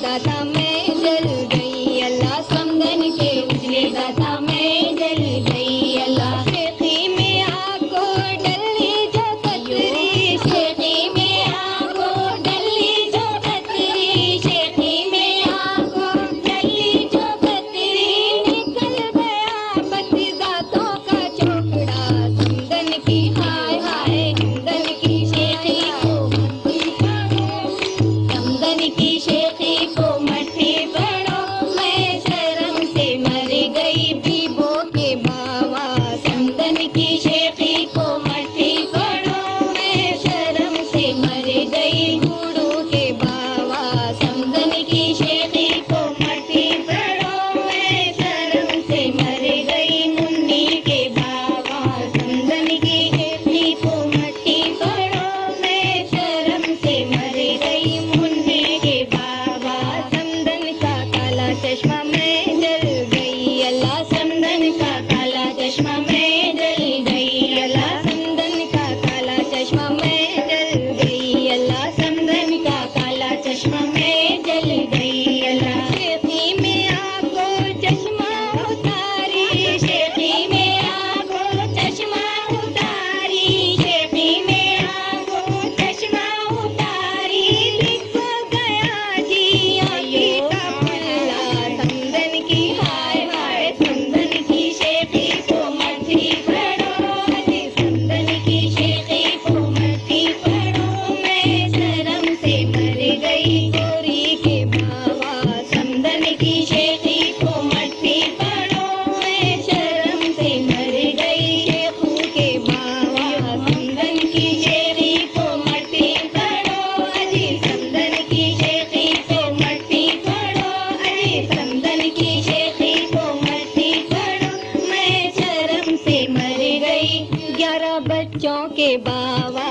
दाता मैं जल गई अल्लाह, समदन के उजले दाता मैं जल गई अल्लाह। शेखी में आगो डली जो कतरी, शेखी में आगो डली जो कतरी, शेखी में आगो डली जो कतरी, निकल गया बत्ती दातों का चोकड़ा। समदन की हाय हाय, समदन की शेखी को मट्टी पड़ो, समदन की शेखी को मट्टी पड़ो, मैं शर्म से मर गई बीबो के बावा। समदन की शेखी को मट्टी पड़ो, मैं शर्म से मर गई बूढ़ो के बावा। समदन की शेखी को मट्टी पड़ो, मैं शर्म से मर गई मुन्नी के बावा। समदन की शेखी को मट्टी पड़ो, मैं शर्म से मर गई मुन्नी के बाबा। समदन का काला चश्मा में जल गई अल्लाह, समदन का काला चश्मा में जल गई अल्लाह, समदन का काला चश्मा में जल गई अल्लाह, समदन का काला चश्मा में जल गई अल्लाह। शेखी में आगो चश्मा उतारी, शेखी में आगो चश्मा उतारी, शेखी में आगो चश्मा उतारी, लिख गया जी आंखी का पल्ला। समदन की हाय हाय, समदन की शेखी को मट्टी पड़ो, अजी समदन की शेखी को मट्टी पड़ो, मैं शर्म से मर गई गोरी के बावा। समदन की शेखी को मट्टी पड़ो, मैं शर्म से मर गई शेखू के बावा। समदन की शेखी को मट्टी पड़ो, अजी समदन की शेखी को मट्टी पड़ो, अजी समदन की शेखी को मट्टी पड़ो, मैं शर्म से मर गई 11 बच्चों के बावा।